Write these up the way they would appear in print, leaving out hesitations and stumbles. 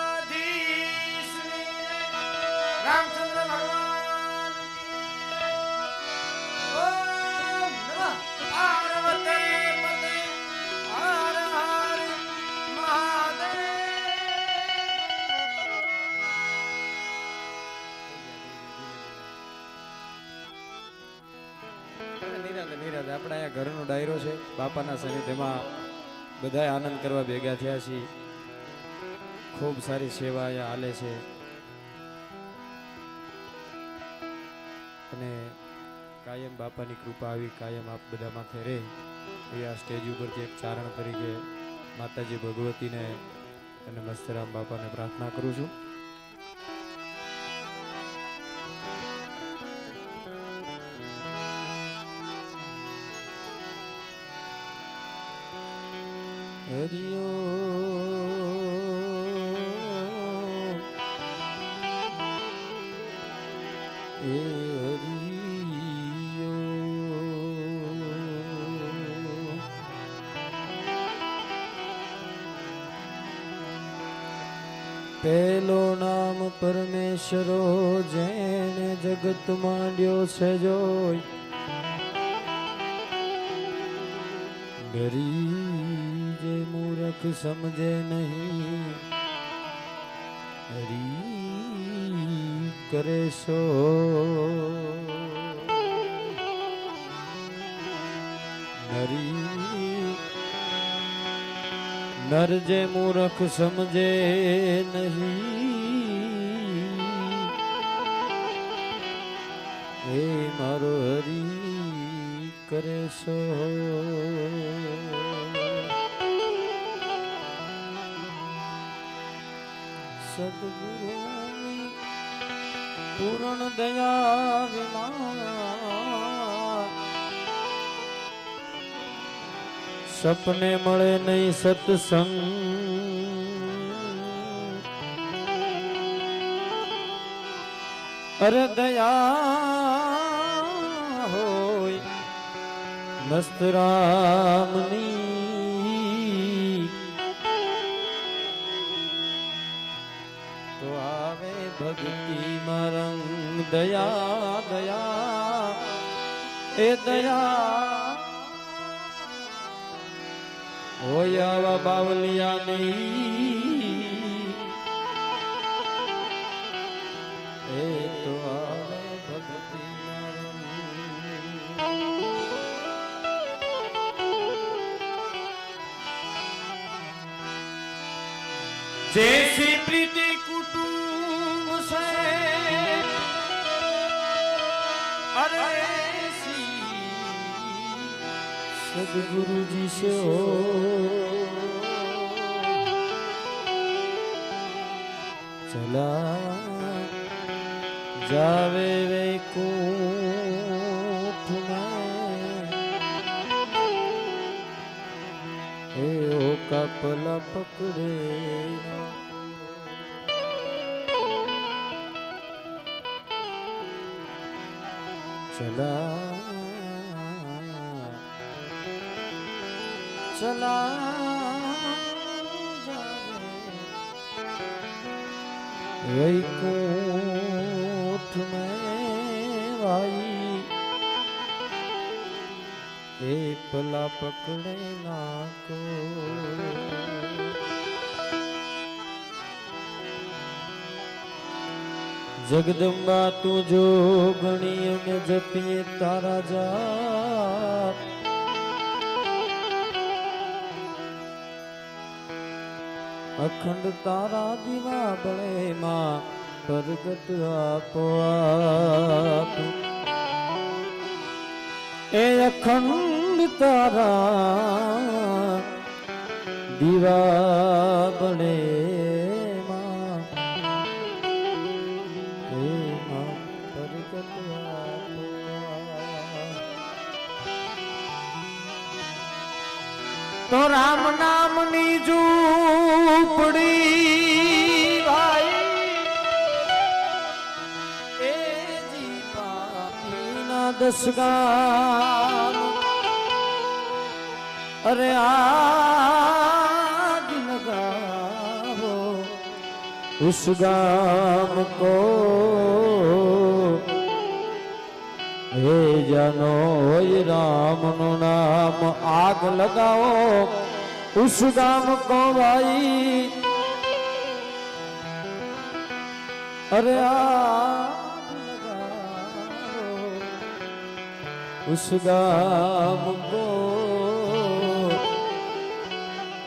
દ્વારિકાધીશ રામચંદ્ર ભગવાન ઓમ નમઃ પાર્વતી પતે હર હર મહાદેવ નિરાંત આપણા અહીંયા ઘરનો ડાયરો છે બાપાના સાનિધ્યમાં બધા આનંદ કરવા ભેગા થયા છીએ ખૂબ સારી સેવા અહીંયા હાલે છે અને કાયમ બાપાની કૃપા આવી કાયમ આપ બધા માથે રહે એ આ સ્ટેજ ઉપરથી એક ચારણ તરીકે માતાજી ભગવતીને અને મસ્તરામ બાપાને પ્રાર્થના કરું છું. હરિયો એ હરિયો પેલો નામ પરમેશ્વરો જેને જગત માંડ્યો છે જોઈ ગરી જે મૂર્ખ સમજે નહીં હરી કરે સો નરી નર જે મૂર્ખ સમજે નહીં એ મારો હરી કરે સો સદગુરુની પૂર્ણ દયા વિના સપને મળે નહીં સત્સંગ અરે દયા હોય મસ્ત રામની ભક્તિ મરંગ દયા દયા એ દયા હોય આવા બાવલિયાની એ તો આવે ભક્તિ જૈસી પ્રીતિ કુટુંબ अरे सदगुरु जी से हो चला जावे वे कूठ में ए ओ कपला पकड़े चला चला वैकुंठ में भाई ए पला पकड़े ना को जगदम्बा तू जो गणिय में जपिए तारा जा अखंड तारा दीवा बड़े मां प्रगट आपो आप ए अखंड तारा दीवा बड़े तो राम नाम नी झूपड़ी भाई ए जी पापी ना दसगाम अरे आज लगावो उस गाम को हे जानो राम नो नाम आग लगाओ उस गाम को भाई अरे आग लगाओ उस गाम को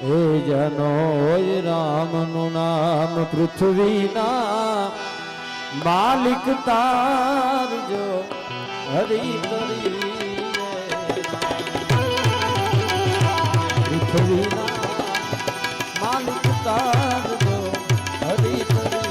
हे जानो राम नु नाम पृथ्वी ना मालिक तार जो हरि तरी पृथ्वी ना मालिक तार जो हरि तरी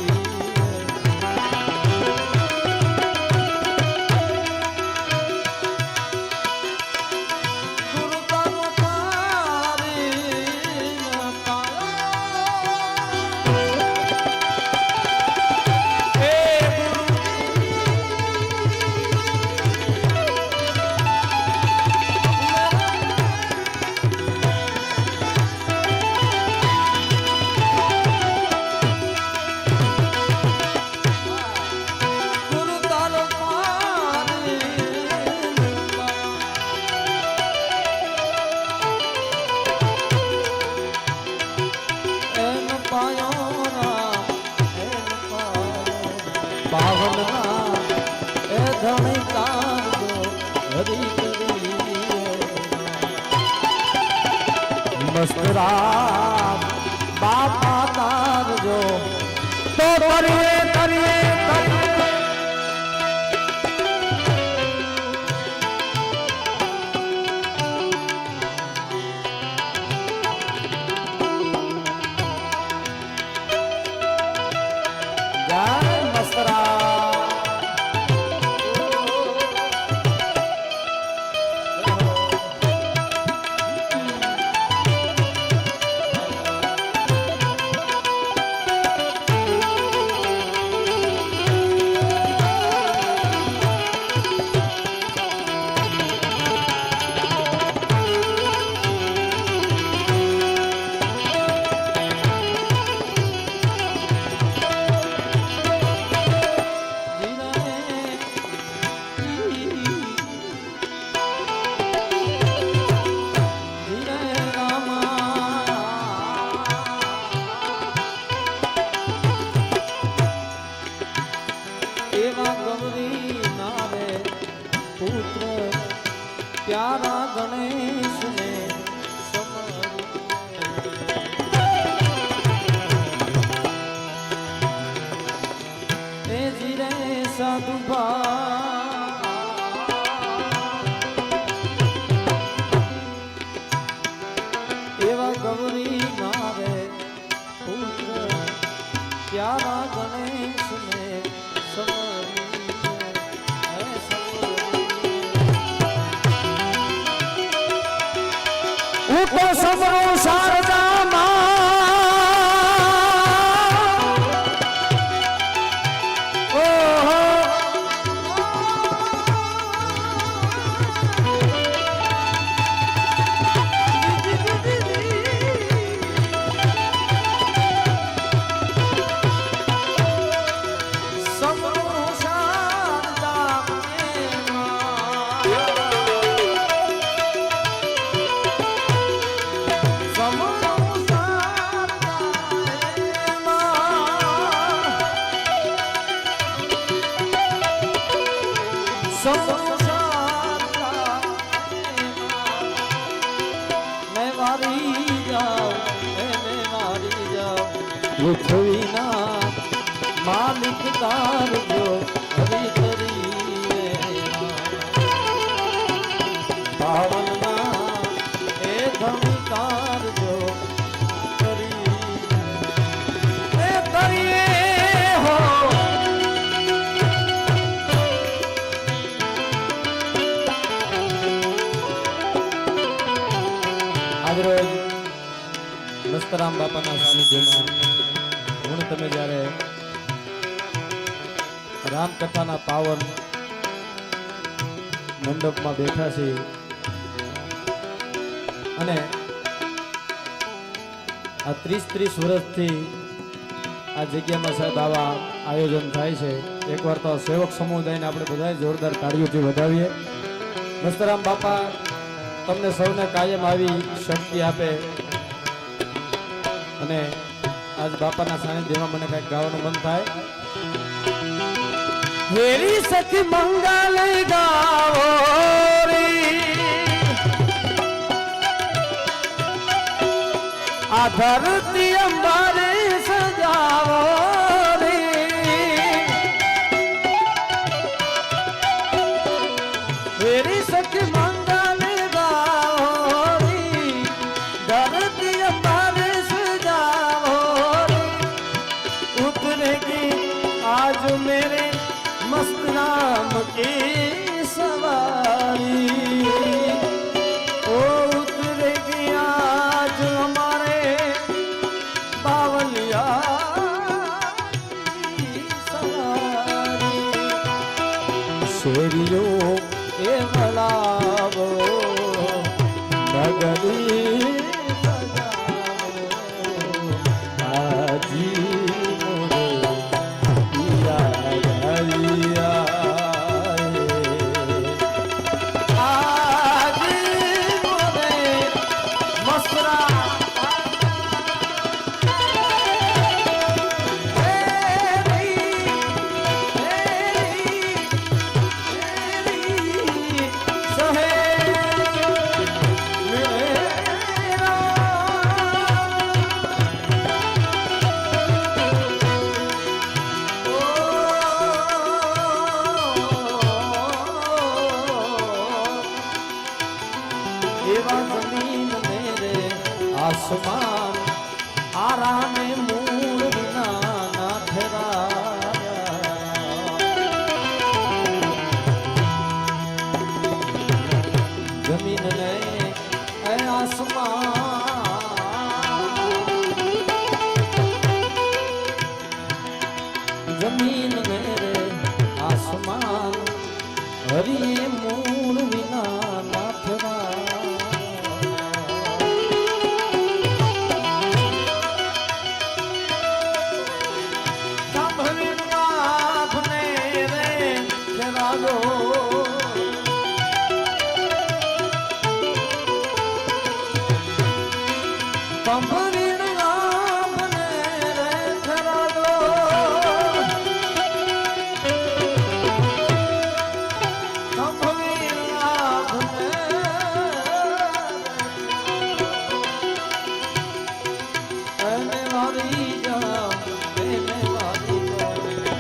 मस्तराम बापा तार जो तो करिए करिए जय मस्तराम प्यारा गणेश ने जीरे साधु एवा गौरी नारे पुत्र प्यारा गणेश ने तो समरो शारदा मां ओहो समरो शारदा मैं मारी जाओ पृथ्वी ना मालिक तार जो हरि तरी पावन ना ए धमी तार जो करी हो આજરોજ મસ્તરામ બાપાના સાનિધ્યમાં હું તમે જ્યારે રામકથાના પાવન મંડપમાં બેઠા છીએ અને આ 30 વર્ષથી આ જગ્યામાં સાહેબ આવા આયોજન થાય છે. એકવાર તો સેવક સમુદાયને આપણે બધાએ જોરદાર તાળીઓથી વધાવીએ. મસ્તરામ બાપા તમને સૌને કાયમ આવી શક્તિ આપે અને આજ બાપાના સાનિધ્યમાં મને કંઈક ગાવાનું મન થાય. મેરી સખી મંગલ ગાવો આ ધરતી અંબારે સજાવો રે મેરી સખી મંગલ ગાવો રે ધરતી અંબારે સજાવો રે उतरेगी आज मेरे मस्त नाम की सवारी ओ उतरेगी आज हमारे बावलिया की सवारी शेरियों के बलावो नगरी आसमान आरामे मूल विना ना जमीन ने आसमान जमीन मेरे आसमान हरिये मूल विना ना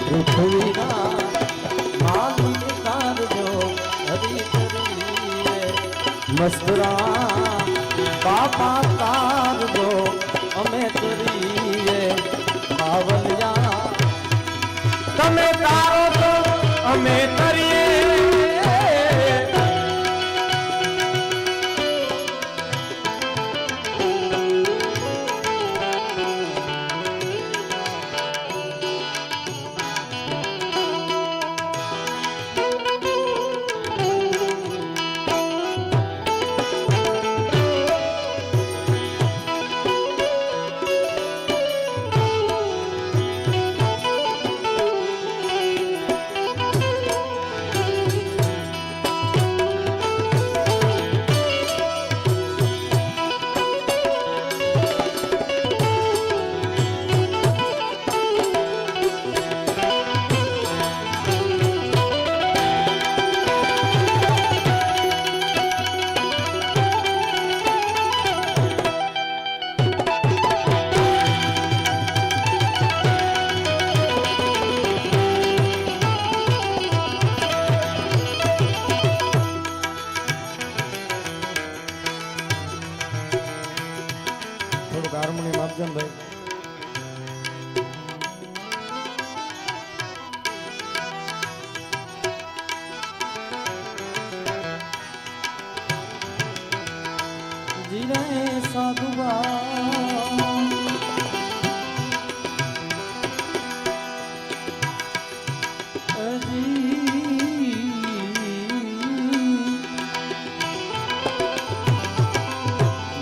પૃથ્વીના માલિક તારજો હરી કરીએ મસ્તરા બાપા તારજો અમે કરીએ બાવલિયા તમે તારો તો અમે કરીએ હાર્મોનિયમ આપજો ને ભાઈ. જીરે સાધુબા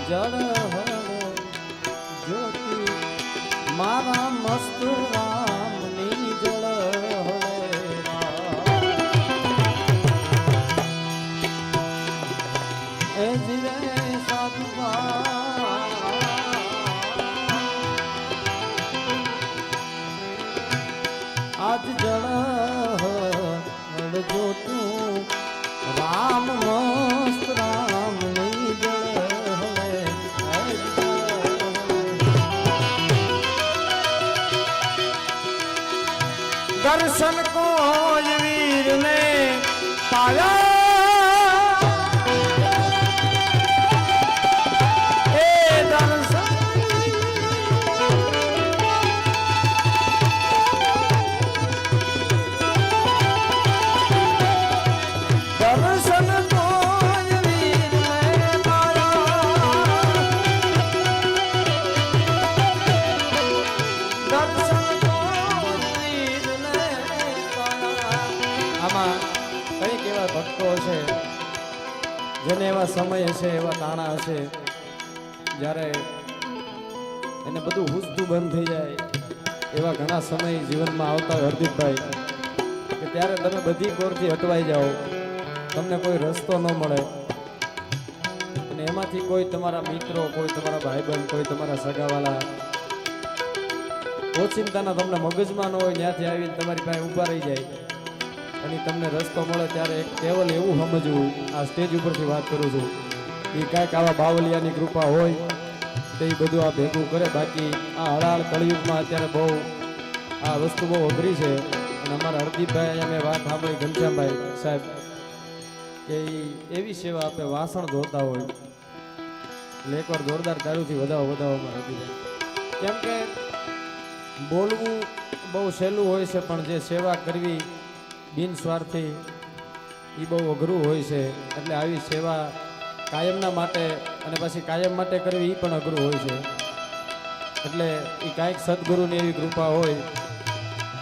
જળ જ્યોતિ મારા મસ્ત ધીરે સાધુબા આજ જળ જો તું રામ મસ્ત રામ નહીં જળ હવે દર્શન કોઈ વીર ને પાયા એ દર્શન દર્શન કોઈ વીર ને પાયા દર્શન આમાં કંઈક એવા ભક્તો હશે જેને એવા સમય હશે એવા તાણા હશે જ્યારે એને બધું હુસતું બંધ થઈ જાય એવા ઘણા સમય જીવનમાં આવતા હોય હરદીપભાઈ કે ત્યારે તમે બધી કોરથી હટવાઈ જાઓ તમને કોઈ રસ્તો ન મળે અને એમાંથી કોઈ તમારા મિત્રો કોઈ તમારા ભાઈબંધ કોઈ તમારા સગાવાલા ઓચિંતાના તમને મગજમાં ન હોય ત્યાંથી આવીને તમારી પાસે ઊભા રહી જાય અને તમને રસ્તો મળે ત્યારે એક કેવલ એવું સમજવું આ સ્ટેજ ઉપરથી વાત કરું છું એ કાંઈક આવા બાવલિયાની કૃપા હોય તો એ બધું આ ભેગું કરે બાકી આ હળાળ કળિયુગમાં અત્યારે બહુ આ વસ્તુ બહુ અઘરી છે અને અમારા હરદીપભાઈ અહીંયા મેં વાત સાંભળી ઘનશ્યામભાઈ સાહેબ કે એવી સેવા આપે વાસણ ધોતા હોય એટલે એકવાર જોરદાર તારુથી વધાવવામાં હરદીપભાઈ કેમ કે બોલવું બહુ સહેલું હોય છે પણ જે સેવા કરવી બિન સ્વાર્થી એ બહુ અઘરું હોય છે એટલે આવી સેવા કાયમના માટે અને પછી કાયમ માટે કરવી એ પણ અઘરું હોય છે એટલે એ કાંઈક સદગુરુની એવી કૃપા હોય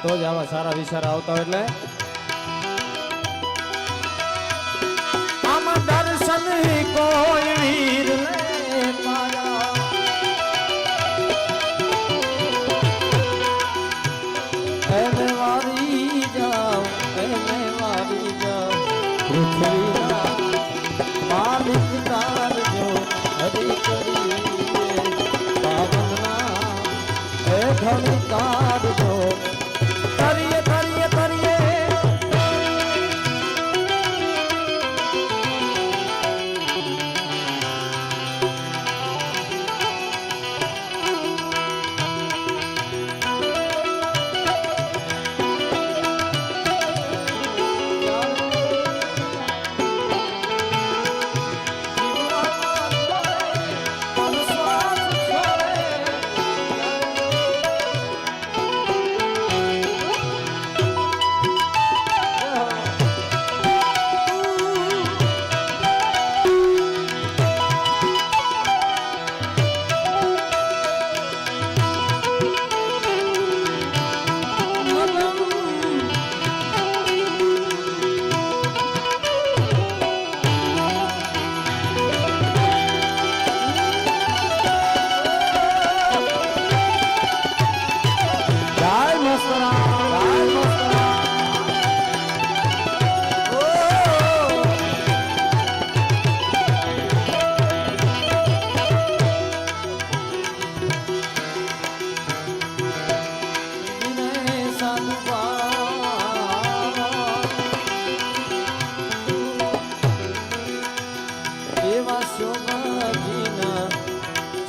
તો જ આવા સારા વિચાર આવતા હોય એટલે આમાં દર્શન કોઈ વીર ને પાયા એને વારી જાઓ એને વારી જાઓ પૃથ્વીના માલિક તાર જો હરી કરી પાવનના એ ધણી તાર જો તરીએ તરીએ તરીએ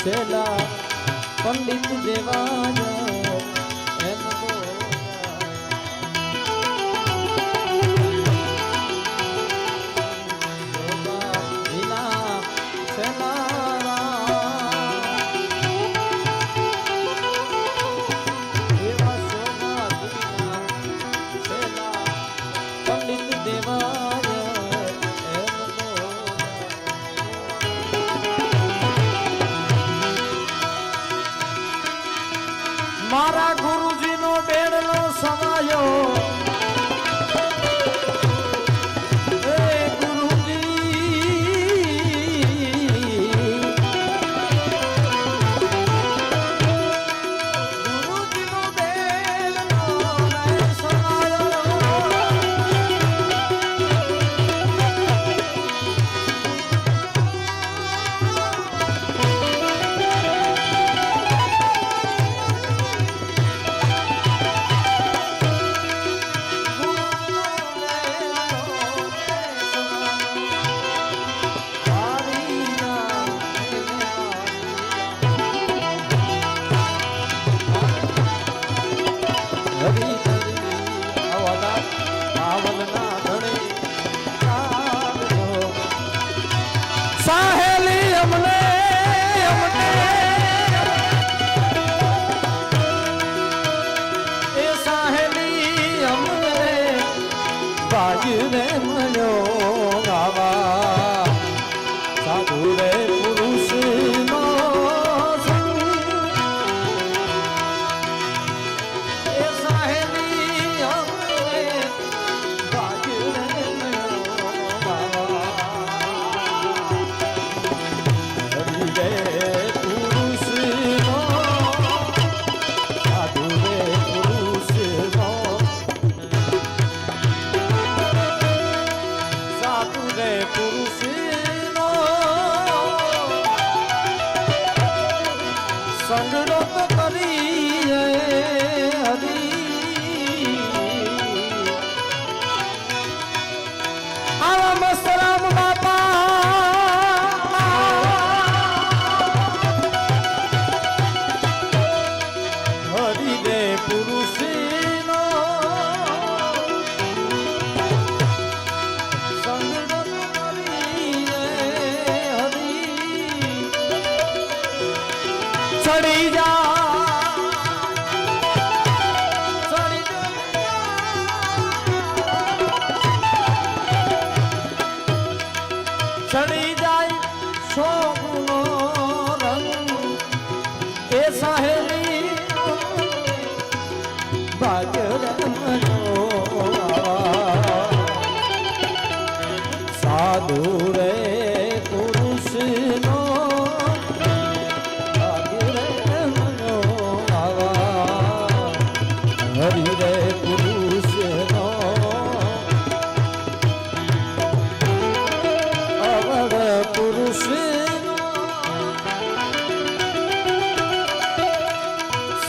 છેલ્લા પંડિત દેવાય એમ પંડિત દેવાય મારા ગુરુજીનો બેડલો સમાયો એ ગુરુજીનો બેડલો સમાયો સંગડો તો કરીએ હરી આવા મસ્તરામ બાપા હરી રે પુરુષનો સંગડો તો કરીએ હરી ચડી જા ચડી જાય શોકનો રંગ એ સાહેલી ભાગ્ય સાધુ રે પુરુષનો હરિ રે પુરુષનો અવર પુરુષનો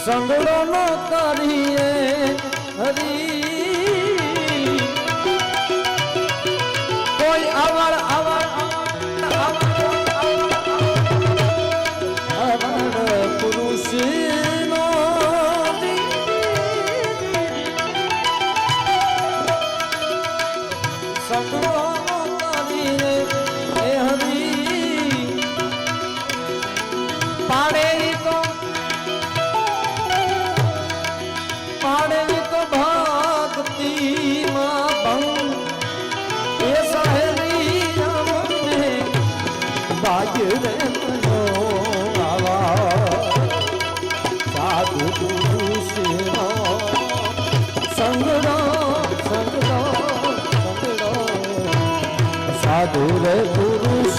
સંગડો નો કરીએ હરી કોઈ અવર અવર અવર પુરુષનો સંગડો નો કરીએ હરી પાડેલી તો ભક્તિમાં ભંગ એ સહેલી અમને ભાગ્ય રે મનો આવા સાધુ પુરુષનો સંગડો સંગડો સંગડો સાધુ રે પુરુષ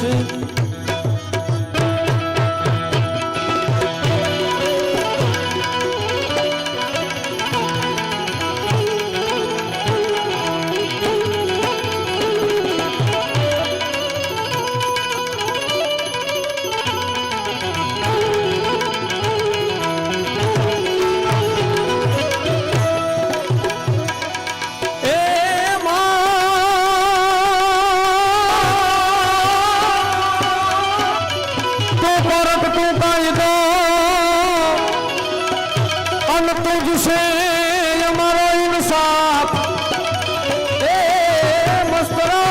तुझसे हमारा इंसाफ ए मस्तरा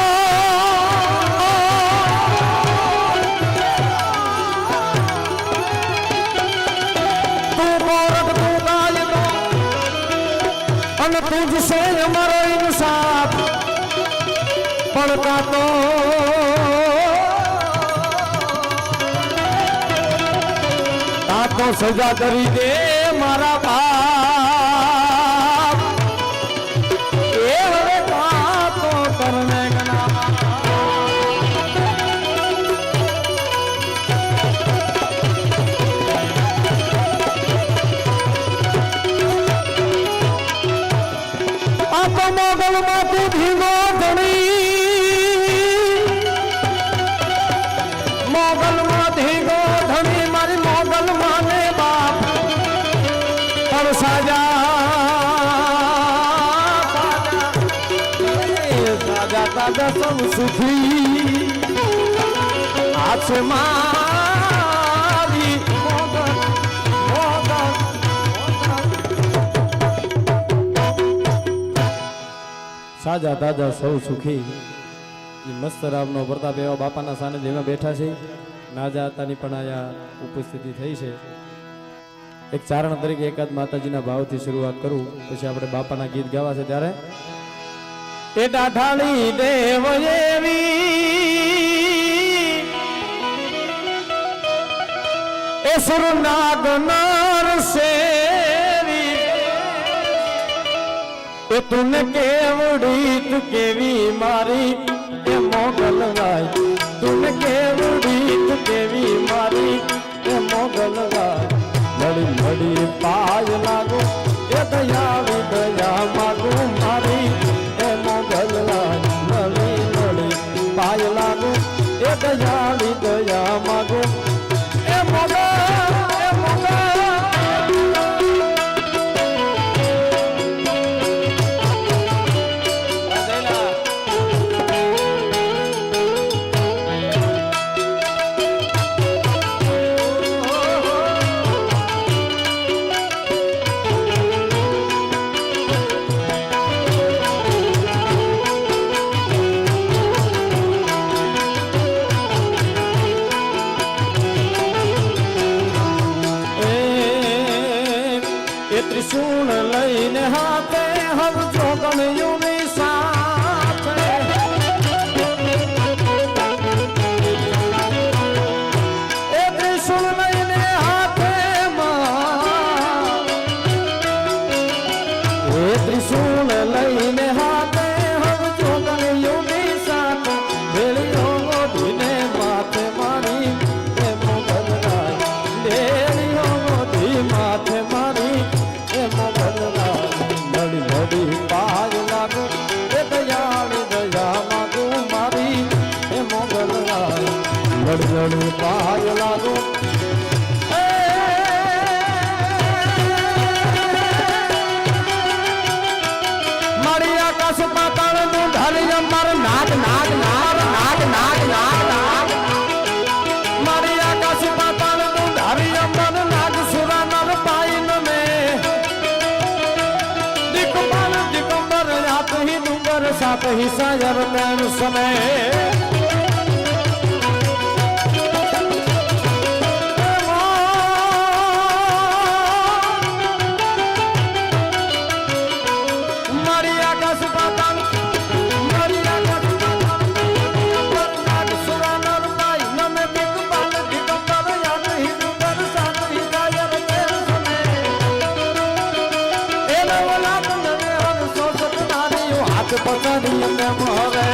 तू औरत तू गाय दो अन तुझसे हमारा इंसाफ पड़ता तो सजा करी दे मारा बाप ए हरे तो करने गना आप मोगल मातु धीमो धनी मोगल मा धीगो धनी मारी मोगल माने बाप पर साजा साजा ताजा सब सुखी आज मारी मोगल मोगल साजा ताजा सब सुखी મસ્ત રામનો પ્રતાપ એવા બાપાના સાનિધ્યમાં બેઠા છે ના જાતાની પણ અહીંયા ઉપસ્થિતિ થઈ છે એક ચારણ તરીકે એકાદ માતાજીના ભાવથી શરૂઆત કરું પછી આપણે બાપાના ગીત ગાવા છે ત્યારે એ દાઢાળી દેવ એવી એ સુરનાગ નર સેવી એ તુને કેવડી તું કેવી મારી એ મોગલ ગાય તુને કેવડી તું કેવી મારી એ મોગલ ગાય લડી લડી પાય લાગો એ દયાળી દયા માગો મારી એ મોગલ ગાય લડી લડી પાય લાગો એ દયાળી દયા માગો એ મોગલ ત્રિશૂળ લઈને હાથે હવ જોગણયુની સાથે એ ત્રિશૂળ લઈને હાથે એ ત્રિશૂળ લઈને હાથે હવ જોગણયુની સાથે ભેળીઓ મોઢીને માથે મારી એ મોગલરાય ભેળીઓ મોઢી માથે મારી એ મોગલરાય લડી લડી પાય લાગુ એ દયાળી દયા માગુ મારી એ મોગલરાય લડી લડી પાય લાગુ મારી આકાશ પાતાળ નું ઢાલી માર નાગ નાગ નાગ નાગ નાગ નાગ નાગ મારી આકાશ પાતાળ નું ઢાલી અંબર નાગ સુરા નર પાઈ નમે દિકંબર દિકંબર રાત હી ડુંગર સાત હી સાયર તેણ સમય પકડી ને મોરે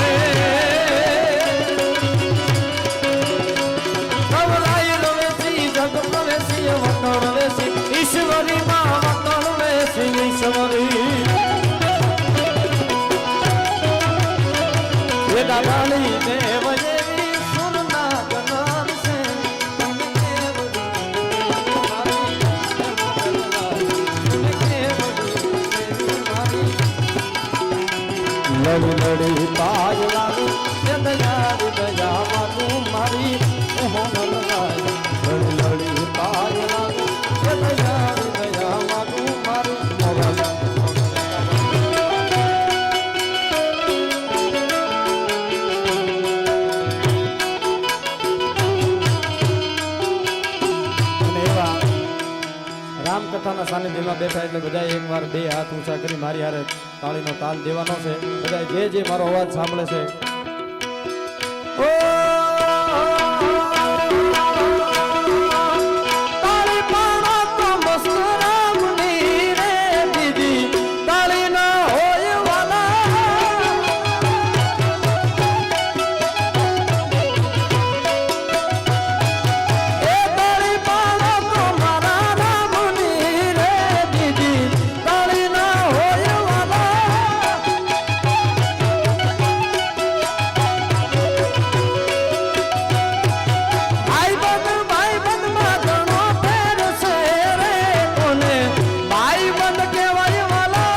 કવલાઈ રવેસી જગ પ્રવેસી વતન રવેસી ઈશ્વરી માં વતન રવેસી ઈશ્વરી એ દાદાની દેવ જેવી સુરના ગનાર છે લડી લડી પાય લાગુ એ દયાળી દયા માગુ મારી એ મોગલરાય લડી લડી પાય લાગુ એ દયાળી દયા માગુ મારી મોગલરાય રામકથાના સાનિધ્યમાં બેઠા એટલે બધા એકવાર બે હાથ ઊંચા કરી મારી હારે તાળીનો તાલ દેવાનો છે બધા જે મારો અવાજ સાંભળે છે તાળી પાડો તો મસ્ત રામની રે દીદી તાળી ના હોય વાલા એ તાળી પાડો તો મારા રામની રે દીદી તાળી ના હોય વાલા ભાઈ બંધ માં ઘણો ફેર છે રે કોને ભાઈ બંધ કહેવાય વાલા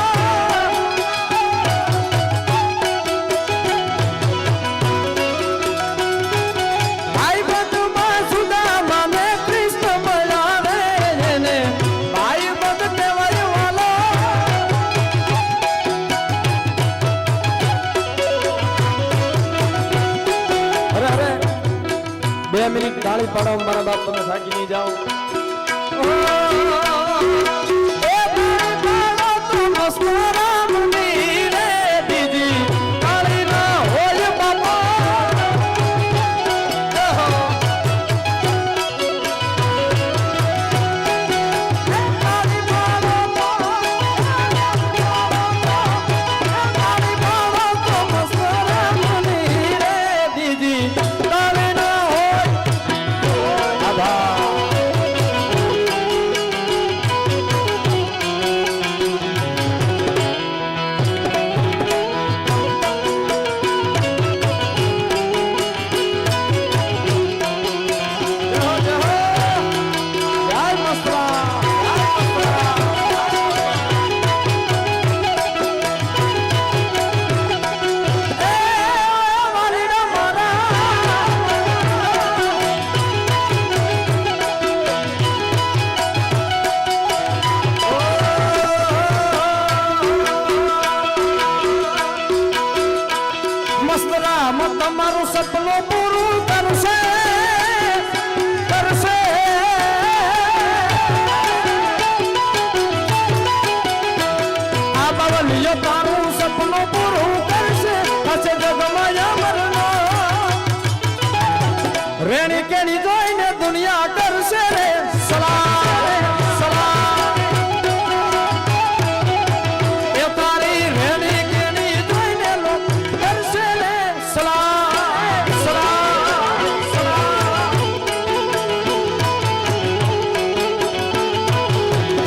ભાઈ બંધ માં સુદામા ને કૃષ્ણ મળ્યા રે એને ભાઈ બંધ કહેવાય વાલા અરે 2 મિનિટ તાળી પાડો મારા બાપ તમે થાકી નહીં જાઓ એ તાળી પાડો તો મસ્ત રામની રે દીદી તાળી ના હોય બાપા તાળી પાડો તો મસ્ત રામની રે દીદી તાળી ના હોય આભાર જોઈને દુનિયા કરશે રે સલામ સલામ એ તારી રેડી કેડી જોઈને લોક કરશે રે સલામ સલામ સલામ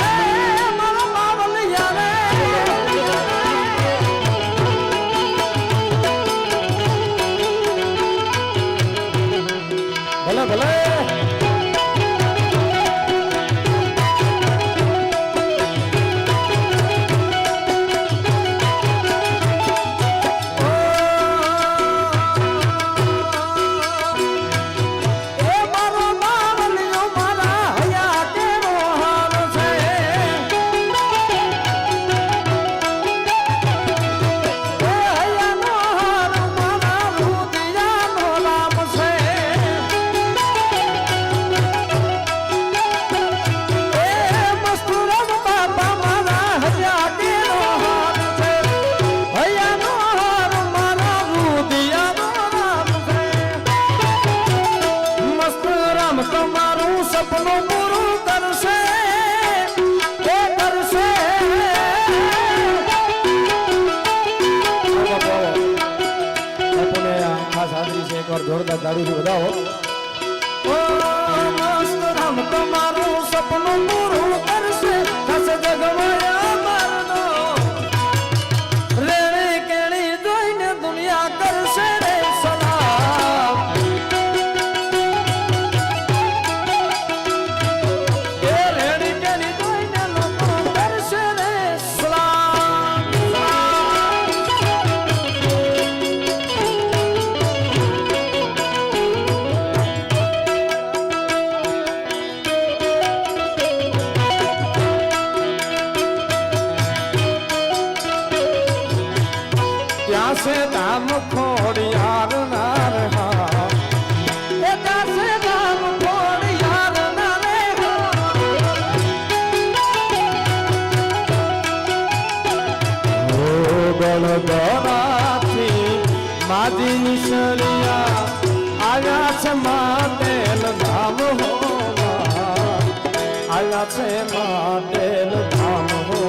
એ મારા બાવલિયા રે ભલે ભલે તમારું સપનું પૂરું કરશે એ કરશે આપણને ખાસ હાજરી છે એકવાર જોરદાર તાળીથી વધાવો ઓ મસ્ત રામ તમારું સપનું પૂરું કરશે થશે જગમાયા મારનો રેણી કેણી જોઈને દુનિયા કરશે રે સલામ ત્યાં છે ધામ ખોડિયાર નાર હા એ ત્યાં છે ધામ ખોડિયાર નારે હા ઓ ગણગણાથી માજી નિશળિયા આવ્યા છે માટેલ ધામ હો આવ્યા છે માટેલ ધામ હો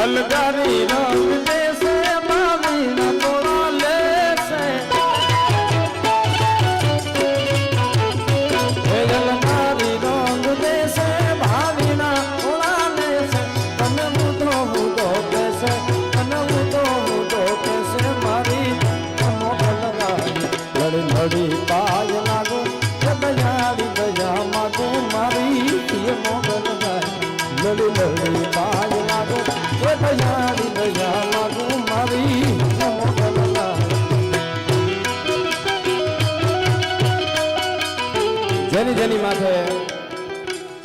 અલગારી રંગ દેશે માવીના તોડા લેશે અલગારી રંગ દેશે ભાવીના તોડા લેશે તને મુદો કહેશે તને મુદો કહેશે મારી મોઢ લગાડી લડી લડી પાય લાગો દયાળી દયા માગો મારી મોઢ લગાડી લડી લડી પાય લાગો દયાળી દયા માગો મારી મોઢ લગાડી જેની જેની માથે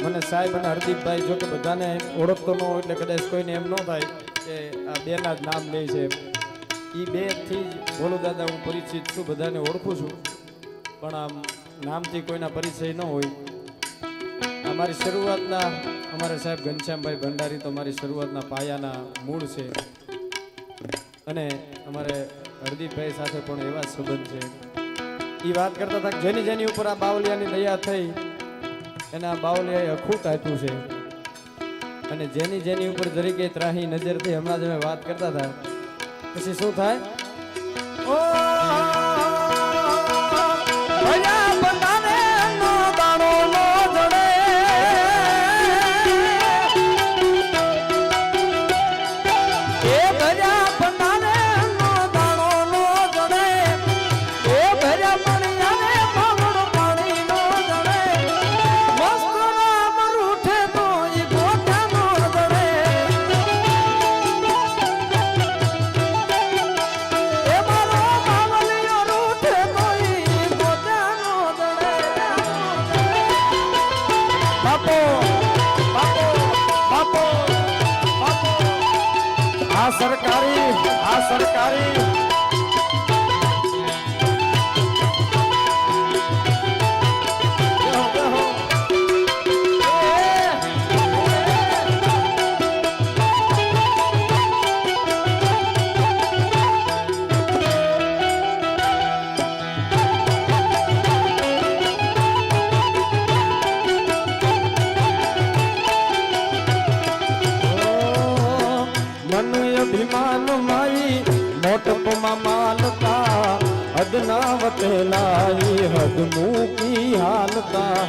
મને સાહેબ અને હરદીપભાઈ જો કે બધાને ઓળખતો ન હોય એટલે કદાચ કોઈને એમ ન થાય કે આ બેના જ નામ લે છે એ બે થી જ ભોલું દાદા હું પરિચિત છું બધાને ઓળખું છું પણ આમ નામથી કોઈના પરિચય ન હોય અમારી શરૂઆતના અમારા સાહેબ ઘનશ્યામભાઈ ભંડારી તો અમારી શરૂઆતના પાયાના મૂળ છે અને અમારે હરદીપભાઈ સાથે પણ એવા સંબંધ છે એ વાત કરતા હતા જેની જેની ઉપર આ બાવલિયાની દયા થઈ એના બાવલિયાએ અખૂટ આપ્યું છે અને જેની જેની ઉપર જરીકે ત્રાહી નજરથી હમણાં જ અમે વાત કરતા હતા પછી શું થાય ઓ ભયા બંધાને નો દાણો નો જડે એ ભયા બંધાને નો દાણો નો જડે એ ભયા પણિયાને પાવડ પાણી નો જડે મસ્ત રામ રૂઠે તો ઈ ગોઠા નો જડે એ મારો સરકારી અભિમાન મારી મોટપમાં માલતા હદના વતેલાઈ હદ મૂકી હાલતા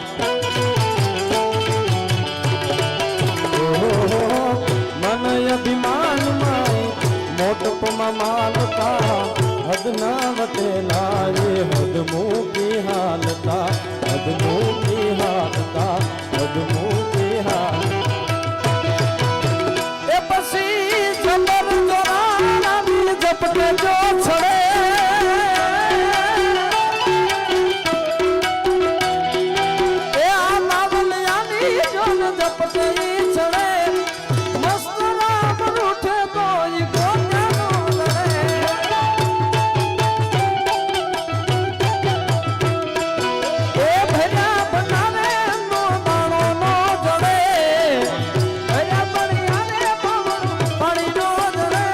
મન અભિમાન મારી મોટપમાં માલતા હદના વતેલાઈ હદ મૂકી હાલતા હદ મૂકી હાલતા હદ મૂકી હાલતા જપકે જો છડે એ આ નાવલિયાની જોન જપકે છડે મસ્ત રામ રૂઠે તો ઈ ગોન્યાનો લડે એ ભર્યા બનાવે નો દાણો નો જડે ભર્યા બણિયાને પાણી નો જડે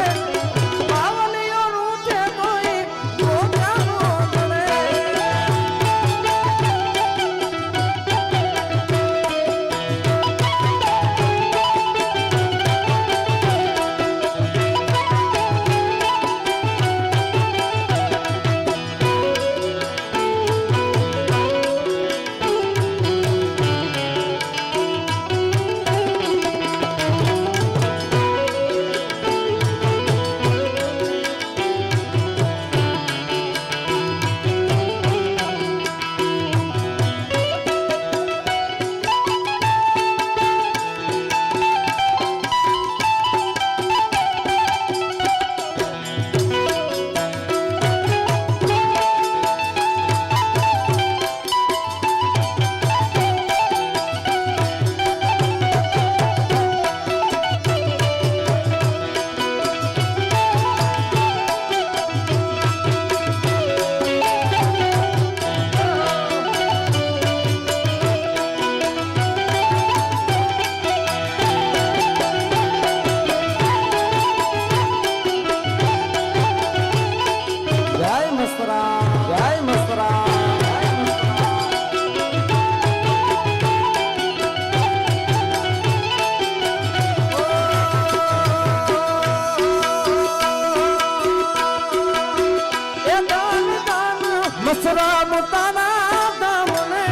મસરામ તાના દામને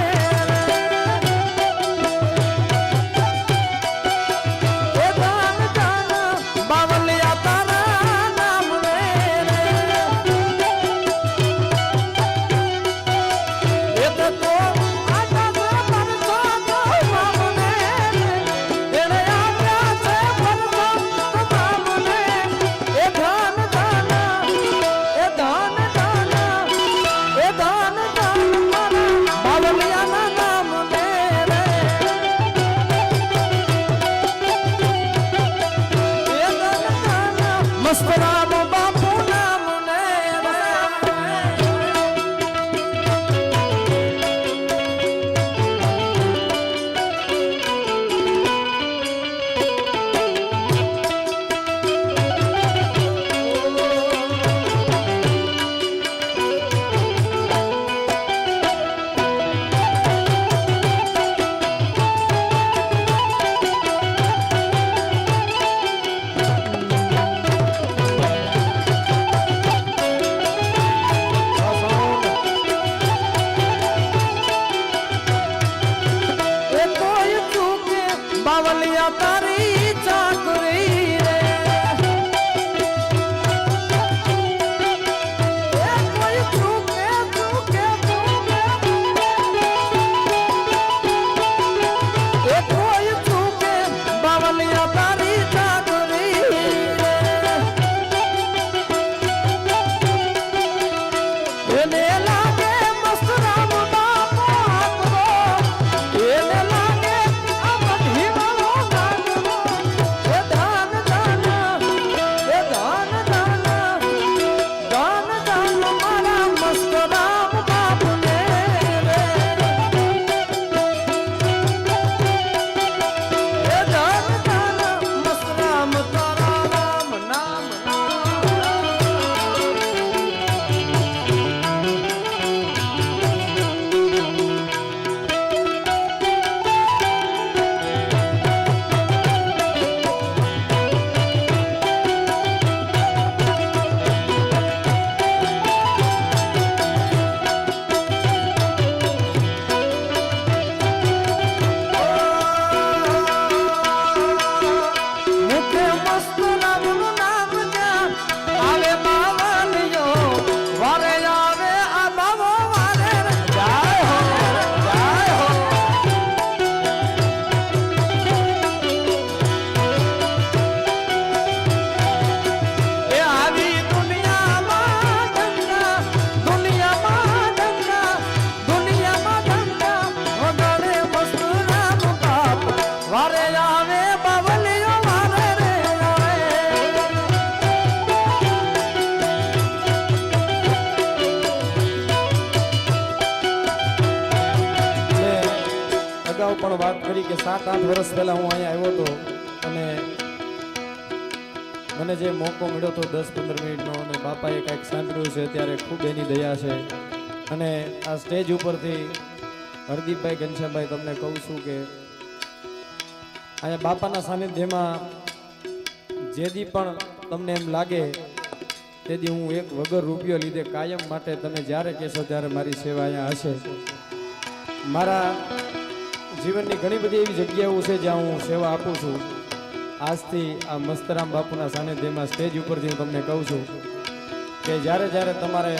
એ દાન દાન બાવલિયા તારા નામને એ તો આટા પર તો મામને એને આપ્યા છે પર મામને એ દાન દાન એ દાન મસ્તરામ બાપુ નામ ને બાવલિયા તારી ચાકરી રે એ કોઈ ચૂકે ચૂકે એ કોઈ ચૂકે બાવલિયા તારી ચાકરી રે એને લાગે મસ્ત રામ બાપો એને લાગે અગાઉ પણ વાત કરી કે 7-8 વર્ષ પહેલા હું અહીંયા આવ્યો હતો અને મને જે મોકો મળ્યો હતો 10-15 મિનિટનો અને બાપાએ કંઈક સાંભળ્યું છે ત્યારે ખૂબ એની દયા છે. અને આ સ્ટેજ ઉપરથી હરદીપભાઈ ઘનશ્યામભાઈ તમને કહું છું કે અહીંયા બાપાના સાનિધ્યમાં જેદી પણ તમને એમ લાગે તેથી હું એક વગર રૂપિયો લીધે કાયમ માટે તમે જ્યારે કહેશો ત્યારે મારી સેવા અહીંયા હશે. મારા જીવનની ઘણી બધી એવી જગ્યાઓ છે જ્યાં હું સેવા આપું છું. આજથી આ મસ્તરામ બાપુના સાનિધ્યમાં સ્ટેજ ઉપરથી હું તમને કહું છું કે જ્યારે જ્યારે તમારે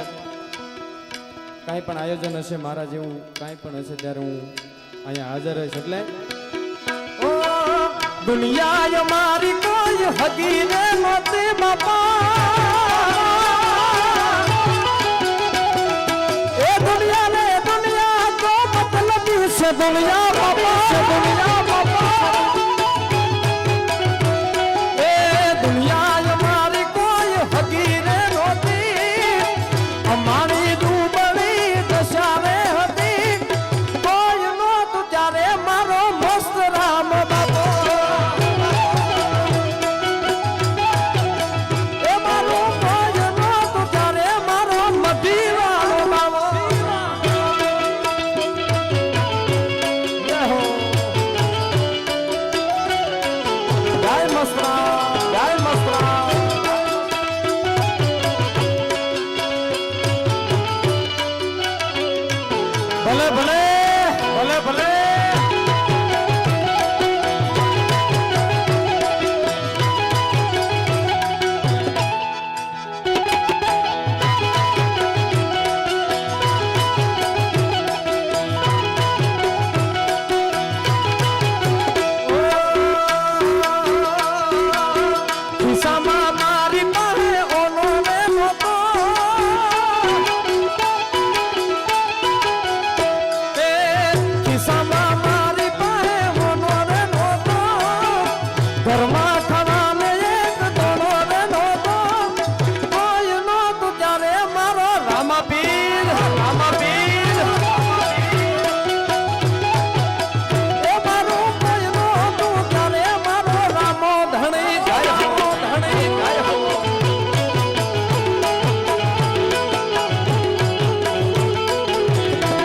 કાંઈ પણ આયોજન હશે મારા જેવું કાંઈ પણ હશે ત્યારે હું અહીંયા હાજર રહીશ. એટલે દુનિયા મારી કોઈ હગીને નથી બાપા, એ દુનિયા ને દુનિયા તો મતલબ છે દુનિયા બાપા, દુનિયા બાપા. એ દુનિયા મારી કોઈ હગીને નહોતી, અમારી ડૂબણી દશાને હતી. કોઈ નહોતું ત્યારે મારો મસ્ત રામ બાપો, ભલે ભલે ભલે ભલે. ખિસ્સામાં મારી પાસે ઓનો ને મોતો, ઘરમાં ખાવાને એક દોડો રે નહોતો. કોઈ નહોતું ત્યારે મારો રામાપીર, રામાપીર. એ મારું કોઈ નહોતું ત્યારે મારો રામો ધણી, જય હો ધણી, જય હો.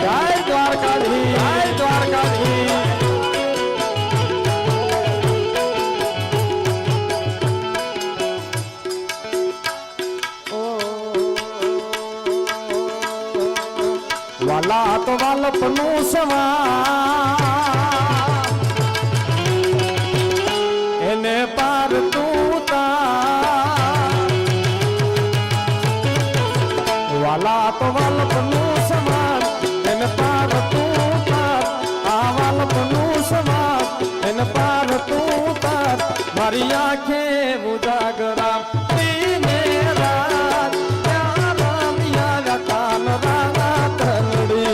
જય દ્વારકાધીશ, જય દ્વારકાધીશ. વાલા તો વાલપનું સવા એને પાર તું તાર, વાલા તો વાલપનું સમાન એને પાર તું તાર, આ વાલપનું સમાન એને પાર તું તાર. મારી આંખે ઉજાગરા દીને રાત ત્યાં રામિયા કાન રાત નડી.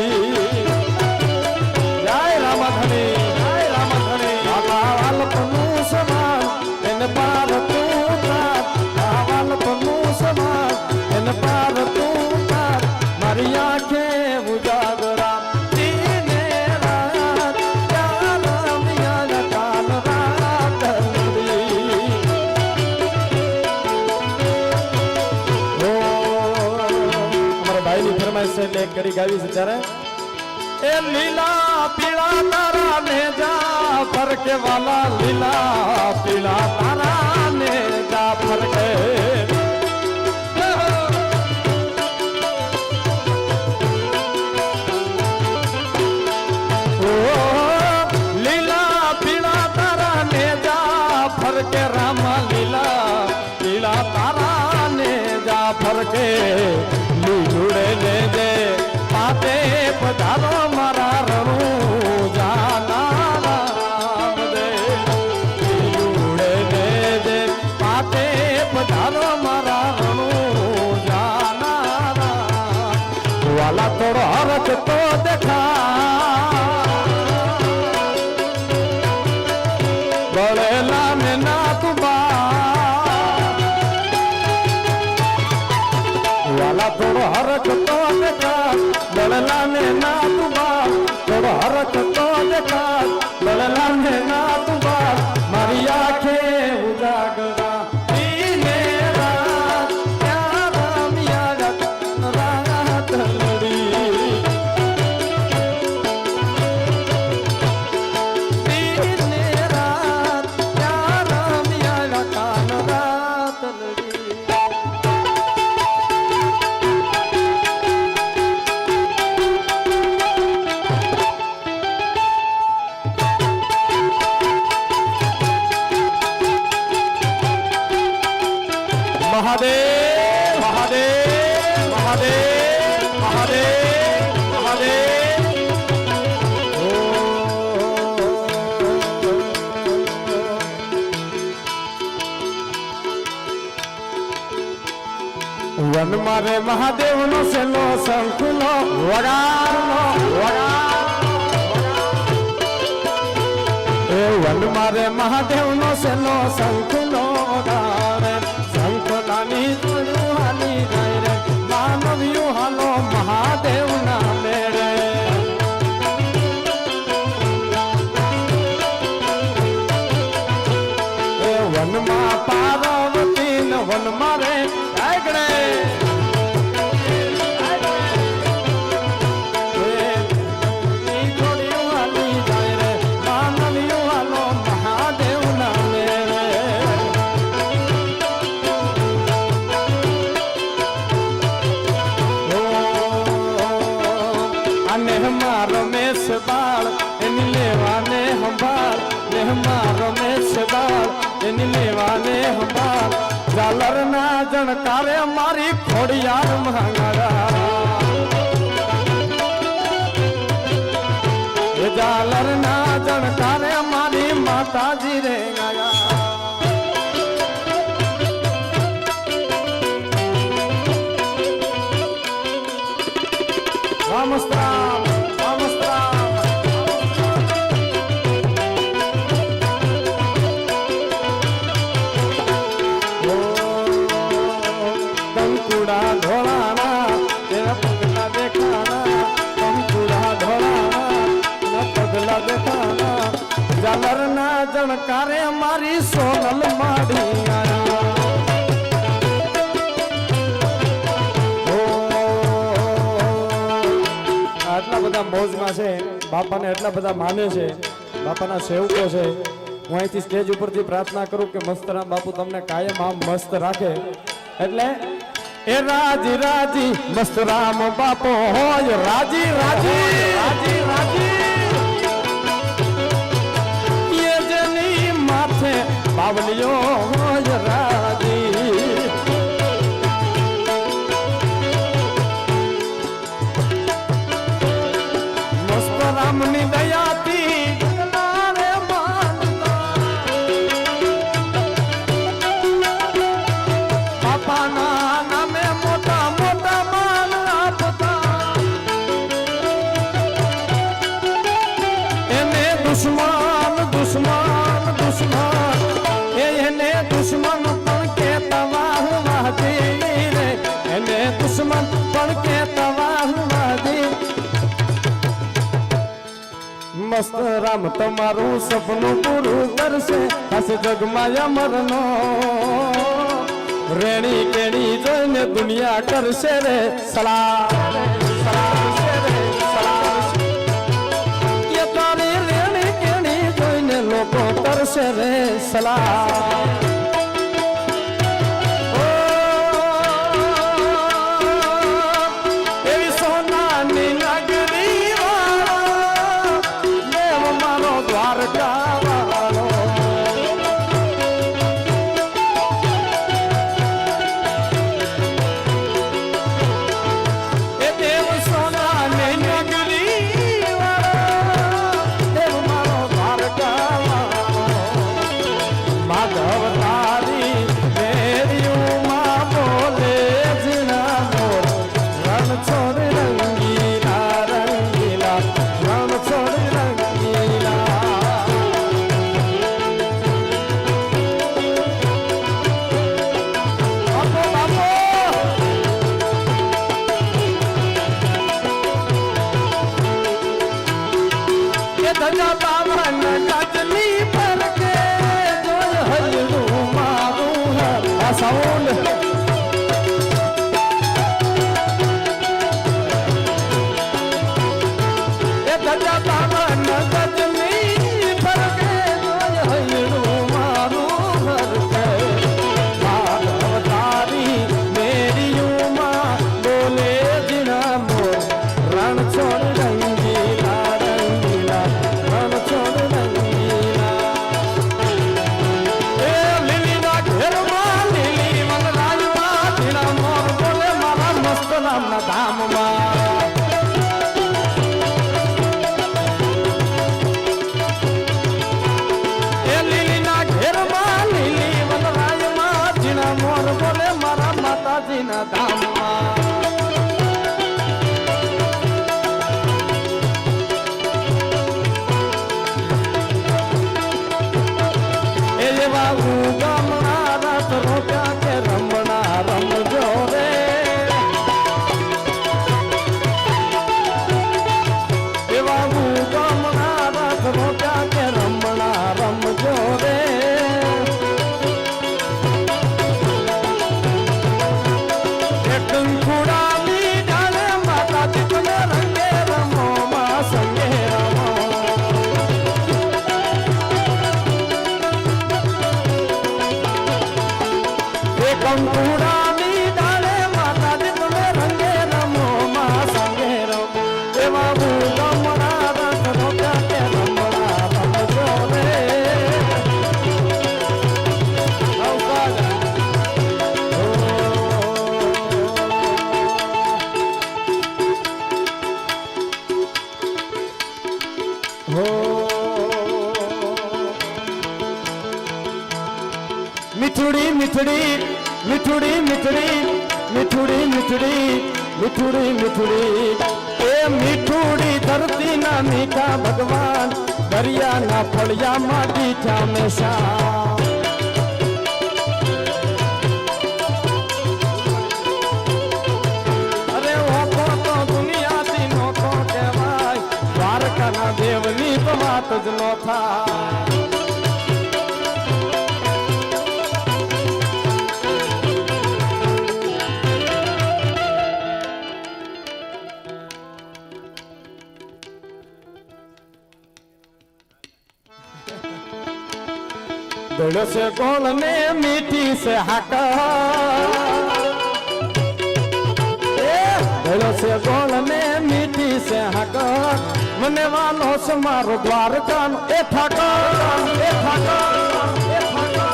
જય રામધણી, જય રામધણી. વાલા વાલપનું સમાન એને પાર તું તાર, આ વાલપનું સમાન એને પાર તું તાર. મારી આંખે ઉજાગરા દીને રાત ત્યાં રામિયા કાન રાત નડી. અમારા ભાઈની ફરમાઈશ છે એટલે એક કરી ગાવી છે ત્યારે એ લીલા પીળા તારા ને જા ફરકે વાલા, લીલા પીળા તારા ને જા ફરકે. ઓ લીલા પીળા તારા ને જા ફરકે રામા, લીલા પીળા તારા ને જા ફરકે. લીલુડે ને જે પાતે પધારો મારા રણુ જાના રામ દે. મહાદેવ મહાદેવ મહાદેવ મહાદેવ મહાદેવ વન મારે મહાદેવ નો સેલો શંખનો વગાડનો એ વન મારે મહાદેવ નો સેલો શંખનો વગાડે શંખ નાની જોડું હાલી જાય રે માનવ્યું હાલો મહાદેવ ના મેળે એ વનમાં પાર્વતી ન વન મારે રમેશ બાળ એની લેવાને સંભાળ રમેશ બાળ એની લેવાને સંભાળ ઝાલર ના જણકારે મારી ખોડિયાર માંગડા એ ઝાલર ના જણકારે મારી માતાજી રે ગાયા રામસ્તરામ જણકારે મારી સોનલ માડી આટલા બધા મોજમાં છે બાપાને એટલા બધા માને છે બાપાના સેવકો છે હું અહીંથી સ્ટેજ ઉપરથી પ્રાર્થના કરું કે મસ્તરામ બાપુ તમને કાયમ આમ મસ્ત રાખે એટલે એ રાજી રાજી મસ્તરામ બાપો હોય રાજી રાજી રાજી રાજી બાવલીઓ હોય રાજી મસ્તરામની દયાથી બાપાના નામે મોટા મોટા માન આપતા એને દુશ્મન દુશ્મન દુશ્મન દુશ્મન પણ કેતા વાહવાદી રે એને દુશ્મન પણ કેતા વાહવાદી મસ્ત રામ તમારું સપનું પૂરું કરશે હસ જગમાં અમરનો રેણી કેણી જોઈને દુનિયા કરશે રે સલામ એ તારી રેણી કેણી જોઈને લોકો કરશે રે સલામ છોડ રંગીલા રંગીલા રણ છોડ રંગીલા માતાજીના ધામમાં એવા ઉગમણા રથ રોપ્યા કે રમણા રમજો રે એવા ઉગમણા રથ રોપ્યા કે રમણા રમજો રે કંકુડાની ડાળે માતાજી તમે રંગે રમો માં સંગે રમો કંકુડાની ડાળે માતાજી તમે રંગે રમો માં સંગે રમો એવા ભૂગમણા રથ રોપ્યા કે રમણા રમજો રે મીઠુડી મીઠડી મીઠુડી મીઠડી મીઠુડી મીઠડી મીઠુડી મીઠુડી એ મીઠુડી ધરતી ના મીઠા ભગવાન દરિયા ના ફળિયા માટી હંમેશા અરે ઓકો તો દુનિયાથી નોખો કહેવાય દ્વારકાના દેવની તો વાત જ ન થાય दिल से कौन ने मीठी से हका दिल से कौन ने मीठी से हका मने वालो से मारो द्वारका ए ठाका ए ठाका ए ठाका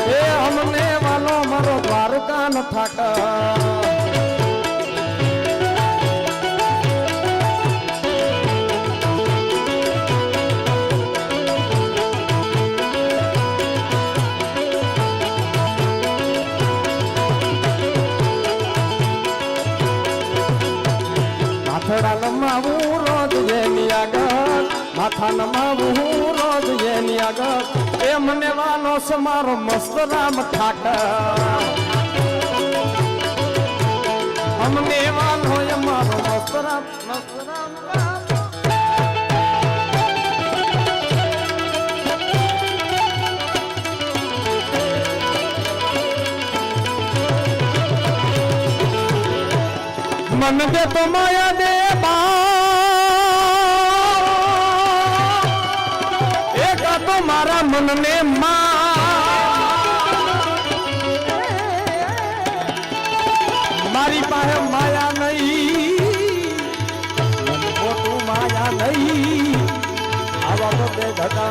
ए हमने वालो मारो द्वारका न ठाका માથડા નમાવું રોજ જેની આગળ માથા નમાવું રોજ જેની આગળ એ મને વાલો છે મારો મસ્ત રામ ઠાકર અમને વાલો એ મારો મસ્ત રામ मन दे तो माया दे एक तो मारा मन ने मारी पाहे माया नहीं तू माया नहीं आवा तो दे घटा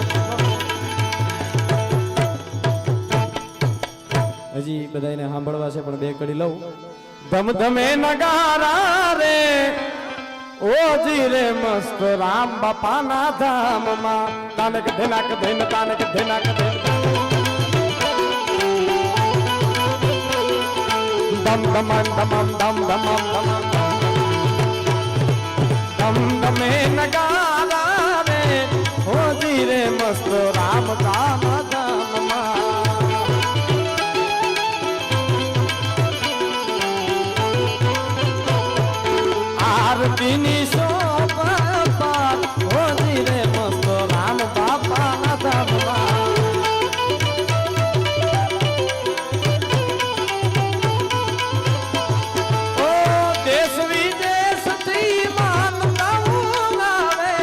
હજી બધાને સાંભળવા છે પણ બે કડી લઉં ધમધમે નગારા રે ઓજી રે મસ્ત રામ બાપાના ધામમાં તાનક ધેનાક ધેન તાનક ધેનાક ધેન દમ દમન દમમ દમ દમમ દમમ ધમધમે નગારા રે ઓજી રે મસ્ત રામ બાપાના ધામમાં આરતીની શોભા પાર હોજી રે મસ્ત રામ બાપાના ધામમાં ઓ દેશ વિદેશથી માનતા આવે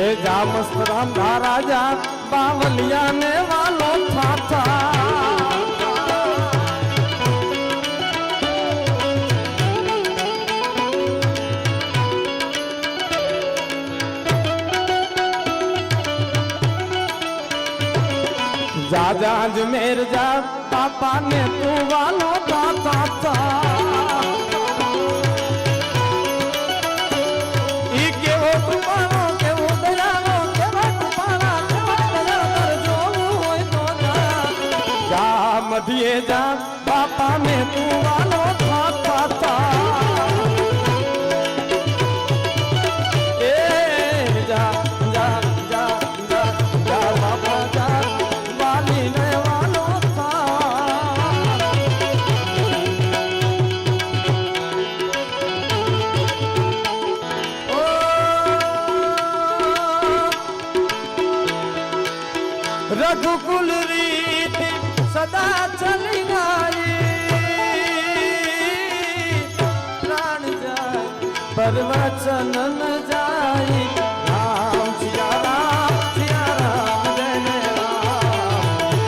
એ જા મસ્ત રામ ધા રાજા બાવલિયા ને વાલો થાથા જા જા અજમેર જા પાપા ને તું વાલો થાથા ઈ કેવો કૃપાનો કેવો દયાનો કેવા કૃપાના કેવા દયાદર જોવું હોય તો જા મધ્યે જા બાપા ને તું વાલો થાથા એ જા જા જા જા જા બાપા જા વાલી ને વાલો रघुकुल रीत सदा चली गाई प्राण जाए पर वचन न जाए राम सिया राम जय जय राम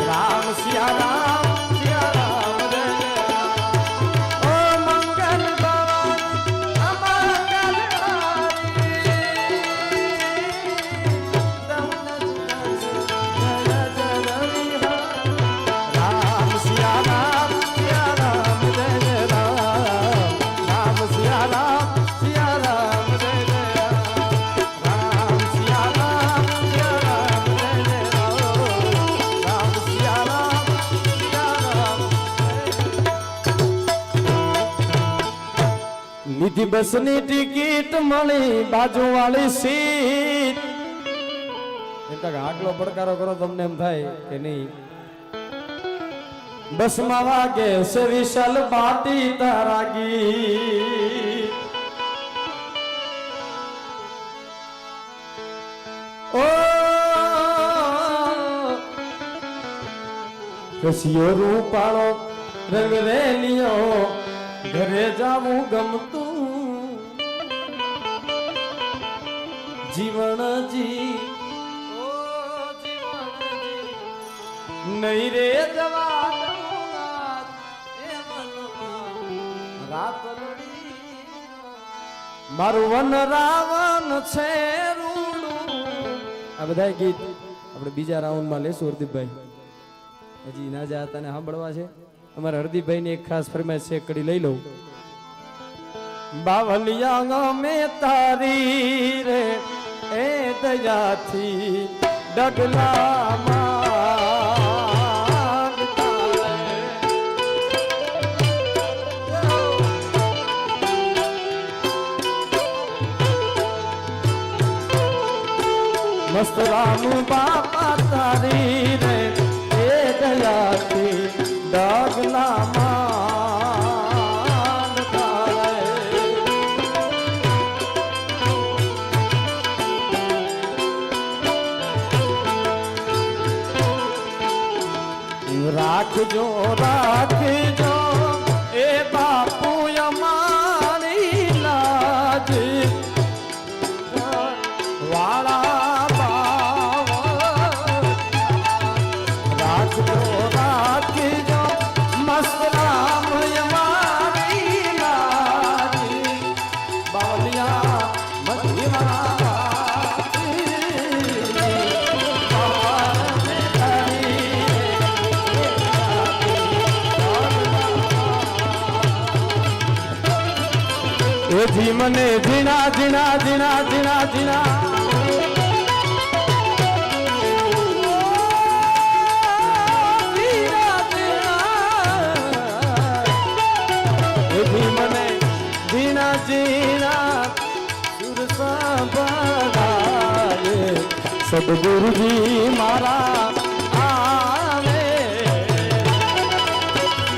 राम सिया राम जय जय राम ओ मंगल भवन अमंगल લીધી બસની ટિકિટ મળી બાજુ વાળી સીટ એમ કાંઈક આગલો પડકારો કરો તમને એમ થાય કે નહીં બસમાં વાગે છે વિશાલ બાટી તારા ગીત ઓ કસિયો રૂપાળો રંગ રેલિયો ઘરે જાવું ગમતું જીવનજી ઓ જીવનજી નહીં રે જવા રાત મારું વન રાવણ છે રૂડું આ બધા ગીત આપણે બીજા રાઉન્ડમાં લેશું હરદીપભાઈ હજી ના જા તને સાંભળવા છે અમારા હરદીપભાઈ ની એક ખાસ ફરમાઈશ છે કડી લઈ લઉં બાવલિયા મેં તારી રે એ દયાથી ડગલામાં મસ્ત રામ બાપા તારી રે એ દયાથી ડગલામાં રાખજો રાખજો એ બાપુ અમારી લાજ વાળા બાવ રાખજો રાખજો મસ્ત રામ અમારી લાજ બાવલિયા મધ્યમાં જી મને જીણા જીણા જીણા જીણા જીણા મને જીણા જીણા સુર સંભળાય સદગુરુજી મારા આવે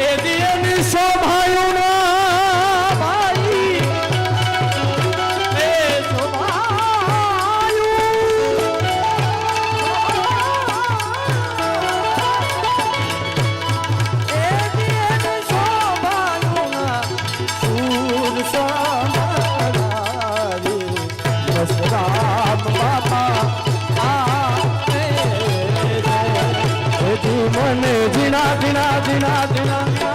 એ દિયની શોભાયું મસ્તરામ બાપા આવે છે મને જીણા જીણા જીણા જીણા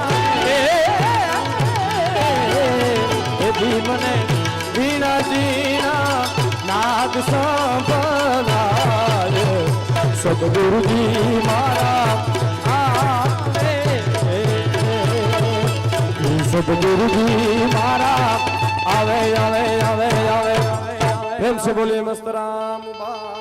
મને જીણા જીણા નાદ સંભળાય સદગુરુજી મારા આવે સદગુરુજી મારા આવે આવે આવે આવે આવે પ્રેમ સે બોલીએ મસ્તરામ બાપા